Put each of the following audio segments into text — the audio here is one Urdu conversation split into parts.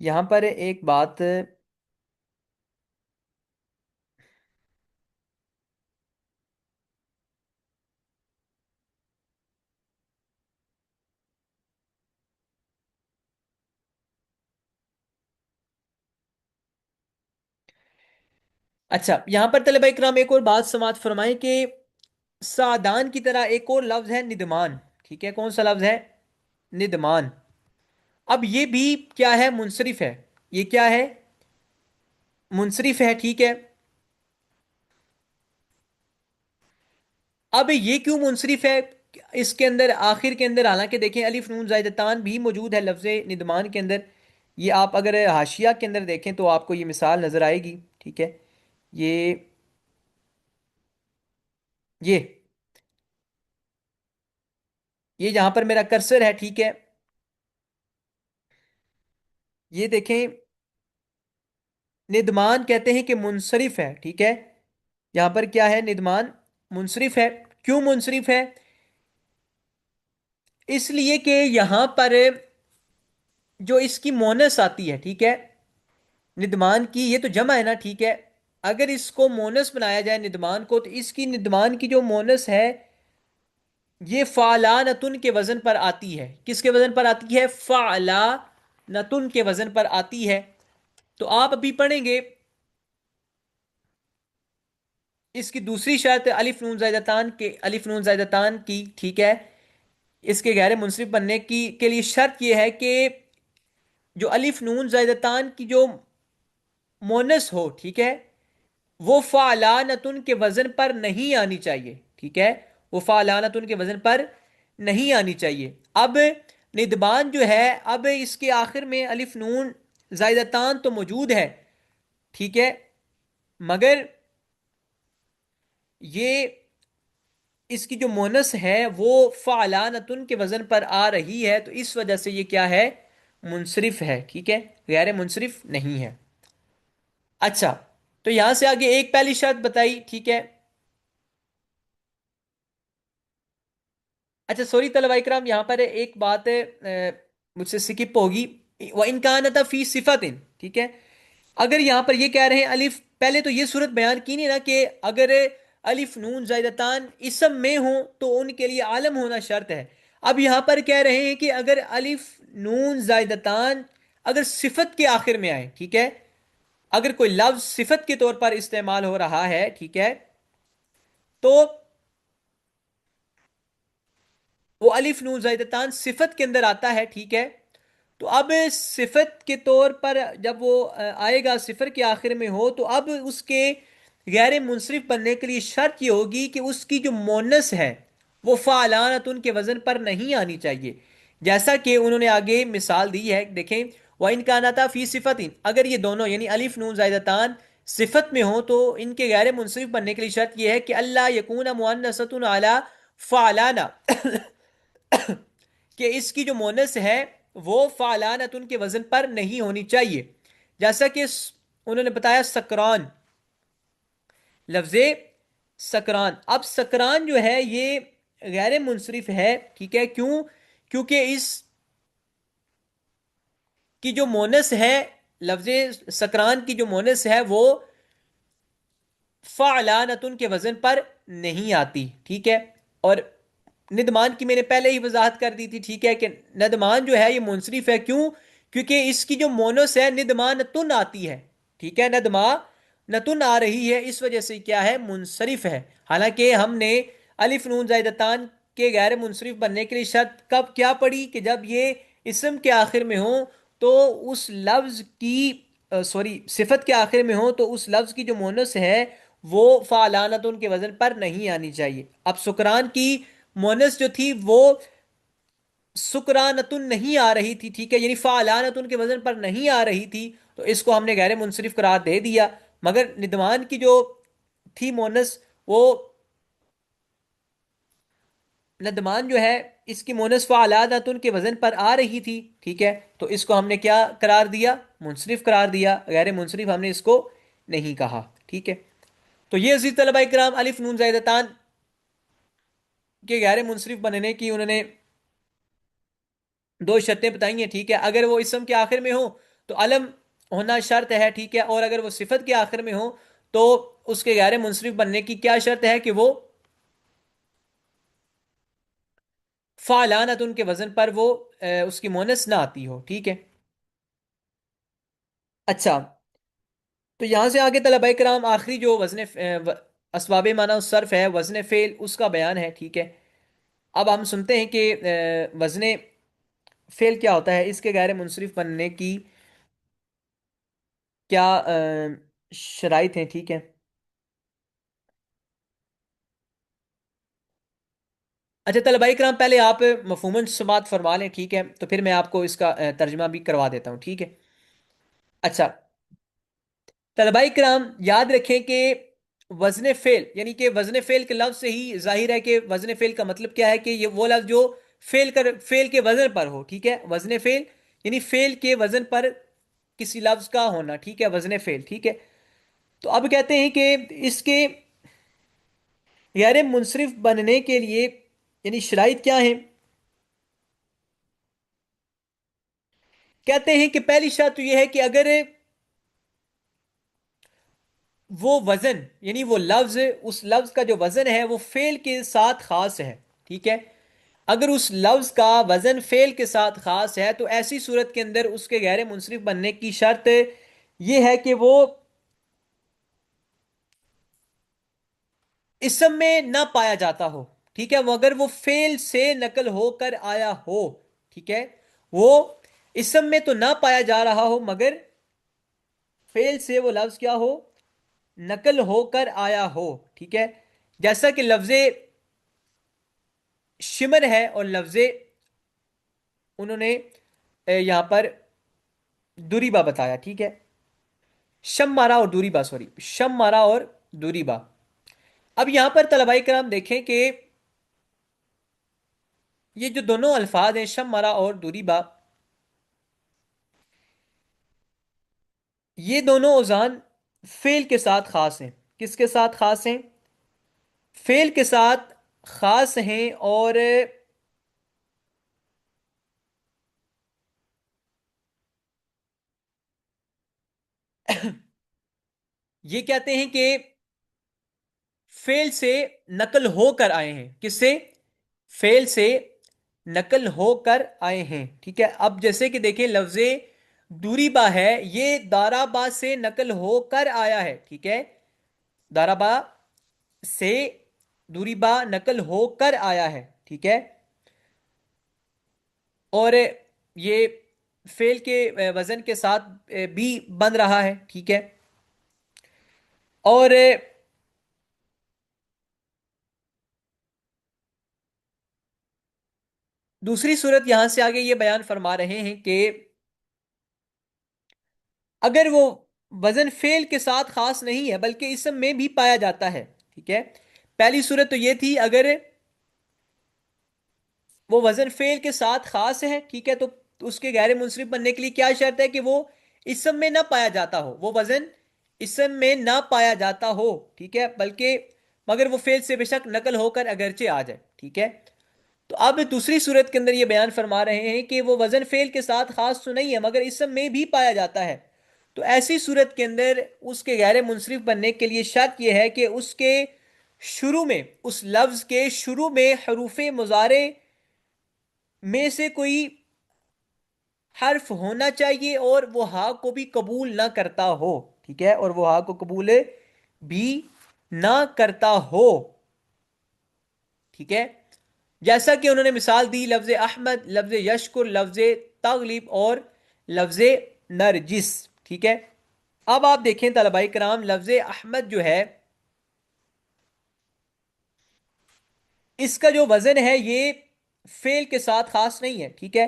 یہاں پر ایک بات، اچھا یہاں پر طلبہ اکرام ایک اور بات سماعت فرمائیں کہ سعدان کی طرح ایک اور لفظ ہے ندمان، ٹھیک ہے، کون سا لفظ ہے؟ ندمان. اب یہ بھی کیا ہے؟ منصرف ہے. یہ کیا ہے؟ منصرف ہے، ٹھیک ہے. اب یہ کیوں منصرف ہے؟ اس کے اندر آخر کے اندر حالانکہ دیکھیں الف نون زائدتان بھی موجود ہے لفظ ندمان کے اندر. یہ آپ اگر حاشیہ کے اندر دیکھیں تو آپ کو یہ مثال نظر آئے گی، ٹھیک ہے. یہ یہ یہ جہاں پر میرا کرسر ہے، ٹھیک ہے، یہ دیکھیں ندمان کہتے ہیں کہ منصرف ہے، ٹھیک ہے. یہاں پر کیا ہے؟ ندمان منصرف ہے. کیوں منصرف ہے؟ اس لیے کہ یہاں پر جو اس کی مونس آتی ہے، ٹھیک ہے، ندمان کی، یہ تو جمع ہے نا، ٹھیک ہے. اگر اس کو مونس بنایا جائے ندمان کو، تو اس کی ندمان کی جو مونس ہے یہ فعلانتن کے وزن پر آتی ہے. کس کے وزن پر آتی ہے؟ فعلانتن کے وزن پر آتی ہے. تو آپ ابھی پڑھیں گے اس کی دوسری شرط الف نون زائدتان کی، ٹھیک ہے، اس کے غیر منصرف بننے کی کے لیے شرط یہ ہے کہ جو الف نون زائدتان کی جو مونس ہو، ٹھیک ہے، وہ فعلانتن کے وزن پر نہیں آنی چاہیے، ٹھیک ہے، وہ فعلانتن کے وزن پر نہیں آنی چاہیے. اب ندبان جو ہے، اب اس کے آخر میں الف نون زائدتان تو موجود ہے، ٹھیک ہے، مگر یہ اس کی جو مونس ہے وہ فعلانتن کے وزن پر آ رہی ہے، تو اس وجہ سے یہ کیا ہے؟ منصرف ہے، ٹھیک ہے، غیر منصرف نہیں ہے. اچھا، تو یہاں سے آگے ایک پہلی شرط بتائی، ٹھیک ہے. اچھا سوری طلبہ اکرام، یہاں پر ایک بات مجھ سے سکپ ہوگی. وَإِنْ كَانَتَ فِي صِفَةٍ، ٹھیک ہے. اگر یہاں پر یہ کہہ رہے ہیں الف، پہلے تو یہ صورت بیان کی نہیں نا کہ اگر الف نون زائدتان اسم میں ہوں تو ان کے لیے عالم ہونا شرط ہے. اب یہاں پر کہہ رہے ہیں کہ اگر الف نون زائدتان اگر صفت کے آخر میں آئے، ٹھیک ہے، اگر کوئی لفظ صفت کے طور پر استعمال ہو رہا ہے، ٹھیک ہے، تو وہ الف نون زائدتان صفت کے اندر آتا ہے، ٹھیک ہے. تو اب صفت کے طور پر جب وہ آئے گا صفر کے آخر میں ہو، تو اب اس کے غیر منصرف بننے کے لیے شرط یہ ہوگی کہ اس کی جو مونس ہے وہ فعلانت ان کے وزن پر نہیں آنی چاہیے. جیسا کہ انہوں نے آگے مثال دی ہے، دیکھیں وَإِنْ كَانَتَا فِي صِفَةٍ، اگر یہ دونوں یعنی الف نون زائدتان صفت میں ہوں تو ان کے غیر منصرف بننے کے لیے شرط یہ ہے کہ اللہ یکون مؤنثۃ علی فعلانہ کہ اس کی جو مونس ہے وہ فعلانت ان کے وزن پر نہیں ہونی چاہیے. جیسا کہ انہوں نے بتایا سکران، لفظ سکران. اب سکران جو ہے یہ غیر منصرف ہے، ٹھیک ہے. کیوں؟ کیونکہ اس کی جو مونس ہے، لفظ سکران کی جو مونس ہے وہ فعلانتن کے وزن پر نہیں آتی، ٹھیک ہے. اور ندمان کی میں نے پہلے ہی وضاحت کر دی تھی، ٹھیک ہے، کہ ندمان جو ہے یہ منصرف ہے. کیوں؟ کیونکہ اس کی جو مونس ہے ندمان تن آتی ہے، ٹھیک ہے، ندما نتن آ رہی ہے، اس وجہ سے کیا ہے؟ منصرف ہے. حالانکہ ہم نے الف نون زائدتان کے غیر منصرف بننے کے لیے شرط کب کیا پڑی؟ کہ جب یہ اسم کے آخر میں ہوں تو اس لفظ کی سوری صفت کے آخر میں ہوں تو اس لفظ کی جو مونس ہے وہ فعلانت ان کے وزن پر نہیں آنی چاہیے. اب سکران کی مونس جو تھی وہ سکرانتن نہیں آ رہی تھی، ٹھیک ہے، یعنی فعلانتن کے وزن پر نہیں آ رہی تھی، تو اس کو ہم نے غیر منصرف قرار دے دیا. مگر ندمان کی جو تھی مونس، وہ ندمان جو ہے اس کی مونس فعلانتن کے وزن پر آ رہی تھی، ٹھیک ہے، تو اس کو ہم نے کیا قرار دیا؟ منصرف قرار دیا. غیر منصرف ہم نے اس کو نہیں کہا، ٹھیک ہے. تو یہ عزیز طلبہ اکرام الف نون زائدتان کے غیر منصرف بننے کی انہوں نے دو شرطیں بتائی ہیں، ٹھیک ہے. اگر وہ اسم کے آخر میں ہو تو علم ہونا شرط ہے، ٹھیک ہے، اور اگر وہ صفت کے آخر میں ہو تو اس کے غیر منصرف بننے کی کیا شرط ہے کہ وہ فعلانت، ان کے وزن پر وہ اس کی مونس نہ آتی ہو، ٹھیک ہے۔ اچھا، تو یہاں سے آگے طلبہ کرام آخری جو اسباب معنی صرف ہے، وزن فعل، اس کا بیان ہے، ٹھیک ہے۔ اب ہم سنتے ہیں کہ وزن فعل کیا ہوتا ہے، اس کے غیر منصرف بننے کی کیا شرائط ہیں، ٹھیک ہے۔ اچھا طلبہ کرام، پہلے آپ مفہوماً سماعت فرما لیں، ٹھیک ہے، تو پھر میں آپ کو اس کا ترجمہ بھی کروا دیتا ہوں، ٹھیک ہے۔ اچھا طلبہ کرام، یاد رکھیں کہ وزن فعل، یعنی کہ وزن فعل کے لفظ سے ہی ظاہر ہے کہ وزن فعل کا مطلب کیا ہے، کہ یہ وہ لفظ جو فعل کے وزن پر ہو، ٹھیک ہے۔ وزن فعل یعنی فعل کے وزن پر کسی لفظ کا ہونا، ٹھیک ہے، وزن فعل، ٹھیک ہے۔ تو اب کہتے ہیں کہ اس کے غیر منصرف بننے کے لیے یعنی شرائط کیا ہیں؟ کہتے ہیں کہ پہلی شرط تو یہ ہے کہ اگر وہ وزن یعنی وہ لفظ، اس لفظ کا جو وزن ہے وہ فعل کے ساتھ خاص ہے، ٹھیک ہے۔ اگر اس لفظ کا وزن فعل کے ساتھ خاص ہے تو ایسی صورت کے اندر اس کے غیر منصرف بننے کی شرط یہ ہے کہ وہ اسم میں نہ پایا جاتا ہو، ٹھیک ہے، مگر وہ فعل سے نقل ہو کر آیا ہو، ٹھیک ہے۔ وہ اسم میں تو نہ پایا جا رہا ہو مگر فعل سے وہ لفظ کیا ہو، نقل ہو کر آیا ہو، ٹھیک ہے۔ جیسا کہ لفظ شمر ہے اور لفظ انہوں نے یہاں پر دوریبا بتایا، ٹھیک ہے، شم مارا اور دوریبا، سوری، شم مارا اور دوریبا۔ اب یہاں پر طلبہ کرام دیکھیں کہ یہ جو دونوں الفاظ ہیں شم مارا اور دوریبا، یہ دونوں اوزان فعل کے ساتھ خاص ہیں۔ کس کے ساتھ خاص ہیں؟ فعل کے ساتھ خاص ہیں، اور یہ کہتے ہیں کہ فعل سے نقل ہو کر آئے ہیں، کس سے؟ فعل سے نقل ہو کر آئے ہیں، ٹھیک ہے۔ اب جیسے کہ دیکھیں لفظ دوری با ہے، یہ دارا با سے نقل ہو کر آیا ہے، ٹھیک ہے، دارا با سے دوری با نقل ہو کر آیا ہے، ٹھیک ہے، اور یہ فعل کے وزن کے ساتھ بھی بن رہا ہے، ٹھیک ہے۔ اور دوسری صورت یہاں سے آگے یہ بیان فرما رہے ہیں کہ اگر وہ وزن فعل کے ساتھ خاص نہیں ہے بلکہ اسم میں بھی پایا جاتا ہے، ٹھیک ہے۔ پہلی صورت تو یہ تھی اگر وہ وزن فعل کے ساتھ خاص ہے، ٹھیک ہے، تو اس کے غیر منصرف بننے کے لیے کیا شرط ہے کہ وہ اسم میں نہ پایا جاتا ہو، وہ وزن اسم میں نہ پایا جاتا ہو، ٹھیک ہے، بلکہ مگر وہ فعل سے بے شک نقل ہو کر اگرچہ آ جائے، ٹھیک ہے۔ تو اب دوسری صورت کے اندر یہ بیان فرما رہے ہیں کہ وہ وزن فعل کے ساتھ خاص تو نہیں ہے مگر اسم میں بھی پایا جاتا ہے، تو ایسی صورت کے اندر اس کے غیر منصرف بننے کے لیے شرط یہ ہے کہ اس کے شروع میں، اس لفظ کے شروع میں حروف مضارع میں سے کوئی حرف ہونا چاہیے اور وہ ہاں کو بھی قبول نہ کرتا ہو، ٹھیک ہے، اور وہ ہاں کو قبول بھی نہ کرتا ہو، ٹھیک ہے۔ جیسا کہ انہوں نے مثال دی لفظ احمد، لفظ یشکر، لفظ تغلب اور لفظ نرجس، ٹھیک ہے۔ اب آپ دیکھیں طلبہ کرام، لفظ احمد جو ہے اس کا جو وزن ہے یہ فعل کے ساتھ خاص نہیں ہے، ٹھیک ہے۔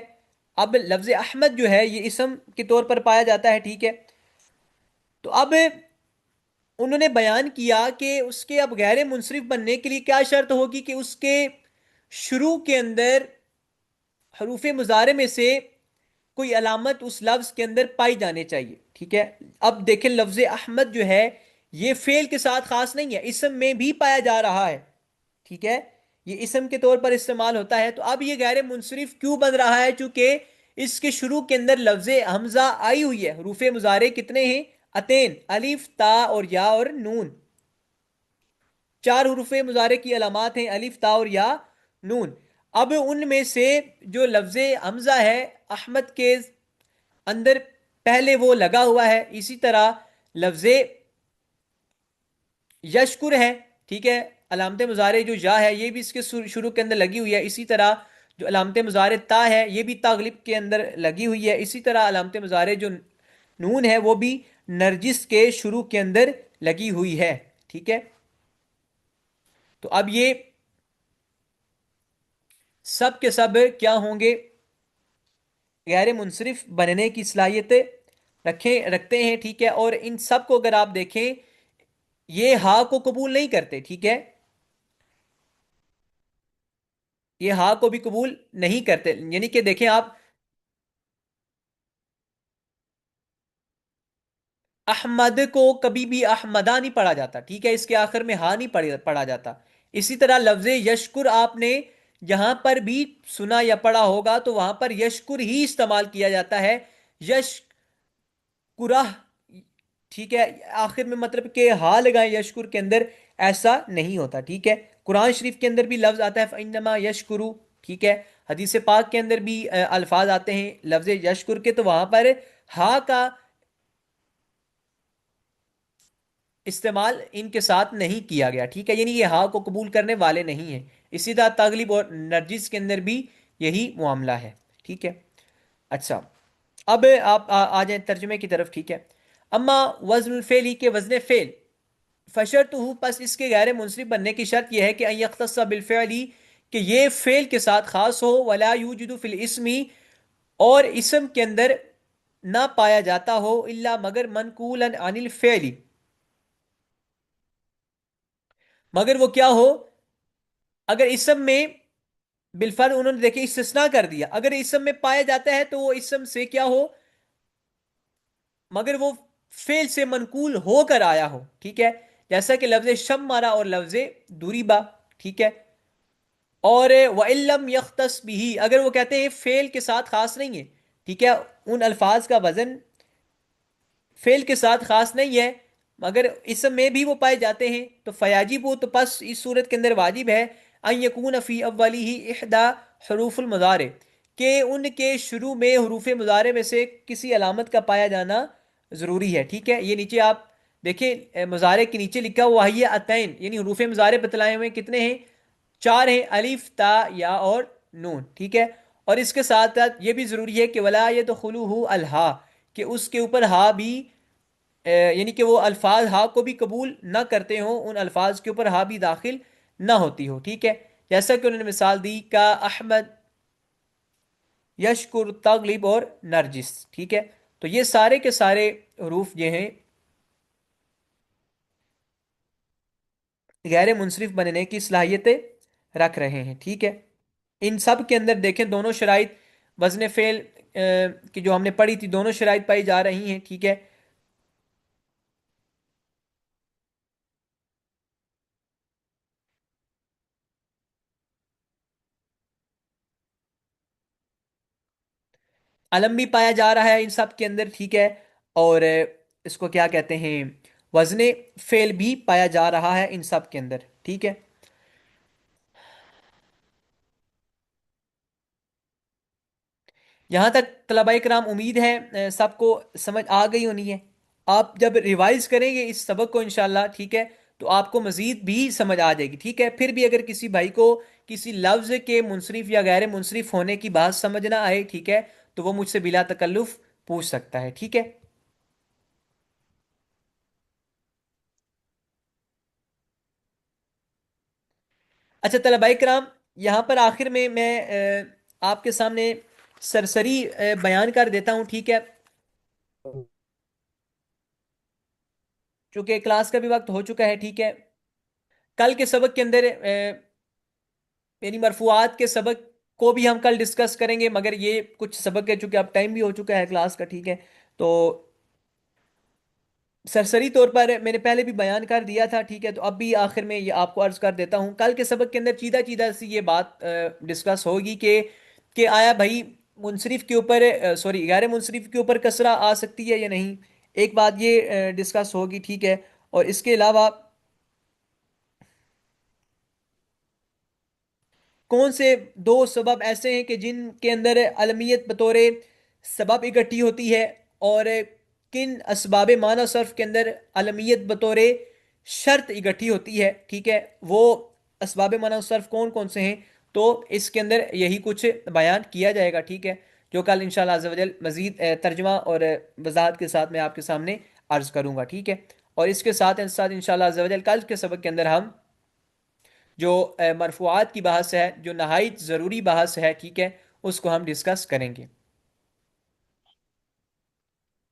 اب لفظ احمد جو ہے یہ اسم کے طور پر پایا جاتا ہے، ٹھیک ہے۔ تو اب انہوں نے بیان کیا کہ اس کے اب غیر منصرف بننے کے لیے کیا شرط ہوگی کہ اس کے شروع کے اندر حروف مضارع میں سے کوئی علامت اس لفظ کے اندر پائی جانے چاہیے، ٹھیک ہے۔ اب دیکھیں لفظ احمد جو ہے یہ فعل کے ساتھ خاص نہیں ہے، اسم میں بھی پایا جا رہا ہے، ٹھیک ہے، یہ اسم کے طور پر استعمال ہوتا ہے، تو اب یہ غیر منصرف کیوں بن رہا ہے؟ چونکہ اس کے شروع کے اندر لفظ حمزہ آئی ہوئی ہے. حروف مضارع کتنے ہیں؟ اتین، الف تا اور یا اور نون. چار حروف مضارع کی علامات ہیں، الف تا اور یا نون. اب ان میں سے جو لفظ حمزہ ہے احمد کے اندر پہلے وہ لگا ہوا ہے. اسی طرح لفظ یشکر ہے، ٹھیک ہے، علامت مضارع جو یا ہے یہ بھی اس کے شروع کے اندر لگی ہوئی ہے. اسی طرح جو علامت مضارع تا ہے یہ بھی تاغلب کے اندر لگی ہوئی ہے. اسی طرح علامت مضارع جو نون ہے وہ بھی نرجس کے شروع کے اندر لگی ہوئی ہے. ٹھیک ہے، تو اب یہ سب کے سب کیا ہوں گے؟ غیر منصرف بننے کی صلاحیت رکھتے ہیں. ٹھیک ہے، اور ان سب کو اگر آپ دیکھیں یہ ہا کو قبول نہیں کرتے. ٹھیک ہے، یہ ہا کو بھی قبول نہیں کرتے. یعنی کہ دیکھیں آپ، احمد کو کبھی بھی احمدہ نہیں پڑھا جاتا. ٹھیک ہے، اس کے آخر میں ہا نہیں پڑھا جاتا. اسی طرح لفظ یشکر آپ نے جہاں پر بھی سنا یا پڑھا ہوگا تو وہاں پر یشکر ہی استعمال کیا جاتا ہے، یشکرہ. ٹھیک ہے، آخر میں مطلب کہ ہا لگائیں یشکر کے اندر، ایسا نہیں ہوتا. ٹھیک ہے، قرآن شریف کے اندر بھی لفظ آتا ہے فَإِنَّمَا يَشْكُرُ. ٹھیک ہے، حدیث پاک کے اندر بھی الفاظ آتے ہیں لفظ یشکر کے، تو وہاں پر ہا کا استعمال ان کے ساتھ نہیں کیا گیا. ٹھیک ہے، یعنی یہ ہا کو قبول کرنے والے نہیں ہیں. اسی طرح تغلب اور نرجس کے اندر بھی یہی معاملہ ہے. ٹھیک ہے، اچھا اب آپ آ جائیں ترجمے کی طرف. ٹھیک ہے، اما وزن الفعلی کے وزن فعل، فشرط ہو پس اس کے غیر منصرف بننے کی شرط یہ ہے کہ ان یختص بالفعلی کہ یہ فعل کے ساتھ خاص ہو، ولا یوجد فی الاسم اور اسم کے اندر نہ پایا جاتا ہو، الا مگر منقولا عن الفعلی مگر وہ کیا ہو، اگر اسم میں بالفعل انہوں نے دیکھیں استثناء کر دیا، اگر اسم میں پایا جاتا ہے تو وہ اسم سے کیا ہو، مگر وہ فعل سے منقول ہو کر آیا ہو. ٹھیک ہے، جیسا کہ لفظ شم مارا اور لفظ دوریبا. ٹھیک ہے، اور وَإِلَّمْ يَخْتَصْ بِهِ اگر وہ کہتے ہیں فعل کے ساتھ خاص نہیں ہے. ٹھیک ہے، ان الفاظ کا وزن فعل کے ساتھ خاص نہیں ہے مگر اسم میں بھی وہ پائے جاتے ہیں، تو فیاجب ہو تو پس اس صورت کے اندر واجب ہے ان یکون فی اولیہ احدی حروف المضارع کہ ان کے شروع میں حروف مضارع میں سے کسی علامت کا پایا جانا ضروری ہے. ٹھیک ہے، یہ نیچے آپ دیکھیں مضارع کے نیچے لکھا ہوا ہے اتین، یعنی حروف مضارع بتلائے ہوئے کتنے ہیں؟ چار ہیں، الف تا یا اور نون. ٹھیک ہے، اور اس کے ساتھ ساتھ یہ بھی ضروری ہے کہ ولا يدخلہ الہا کہ اس کے اوپر ہا بھی یعنی کہ وہ الفاظ ہا کو بھی قبول نہ کرتے ہوں، ان الفاظ کے اوپر ہا بھی داخل نہ ہوتی ہو. ٹھیک ہے، جیسا کہ انہوں نے مثال دی کا احمد، یشکر، تغلب اور نرجس. ٹھیک ہے، تو یہ سارے کے سارے حروف یہ ہیں غیر منصرف بننے کی صلاحیتیں رکھ رہے ہیں. ٹھیک ہے، ان سب کے اندر دیکھیں دونوں شرائط وزن فعل کی جو ہم نے پڑھی تھی دونوں شرائط پائی جا رہی ہیں. ٹھیک ہے، علم بھی پایا جا رہا ہے ان سب کے اندر. ٹھیک ہے، اور اس کو کیا کہتے ہیں، وزن فعل بھی پایا جا رہا ہے ان سب کے اندر. ٹھیک ہے، یہاں تک طلباء کرام امید ہے سب کو سمجھ آ گئی ہونی ہے. آپ جب ریوائز کریں گے اس سبق کو انشاءاللہ، ٹھیک ہے، تو آپ کو مزید بھی سمجھ آ جائے گی. ٹھیک ہے، پھر بھی اگر کسی بھائی کو کسی لفظ کے منصرف یا غیر منصرف ہونے کی بات سمجھ نہ آئے، ٹھیک ہے، تو وہ مجھ سے بلا تکلف پوچھ سکتا ہے. ٹھیک ہے، اچھا طلباء کرام، یہاں پر آخر میں آپ کے سامنے سرسری بیان کر دیتا ہوں. ٹھیک ہے، چونکہ کلاس کا بھی وقت ہو چکا ہے. ٹھیک ہے، کل کے سبق کے اندر یعنی مرفوعات کے سبق کو بھی ہم کل ڈسکس کریں گے، مگر یہ کچھ سبق ہے چونکہ اب ٹائم بھی ہو چکا ہے کلاس کا. ٹھیک ہے، تو سرسری طور پر میں نے پہلے بھی بیان کر دیا تھا. ٹھیک ہے، تو اب بھی آخر میں یہ آپ کو عرض کر دیتا ہوں. کل کے سبق کے اندر چیدہ چیدہ سی یہ بات ڈسکس ہوگی کہ آیا بھائی منصرف کے اوپر سوری غیر منصرف کے اوپر کسرہ آ سکتی ہے یا نہیں، ایک بات یہ ڈسکس ہوگی، ٹھیک ہے۔ اور اس کے علاوہ کون سے دو سبب ایسے ہیں کہ جن کے اندر علمیت بطور سبب اکٹھی ہوتی ہے، اور کن اسباب معنی صرف کے اندر علمیت بطور شرط اکٹھی ہوتی ہے، ٹھیک ہے، وہ اسباب معنی صرف کون کون سے ہیں؟ تو اس کے اندر یہی کچھ بیان کیا جائے گا، ٹھیک ہے، جو کل انشاءاللہ عز و جل مزید ترجمہ اور وضاحت کے ساتھ میں آپ کے سامنے عرض کروں گا، ٹھیک ہے۔ اور اس کے ساتھ ساتھ انشاءاللہ عز و جل کل کے سبق کے اندر ہم جو مرفوعات کی بحث ہے، جو نہایت ضروری بحث ہے، ٹھیک ہے، اس کو ہم ڈسکس کریں گے۔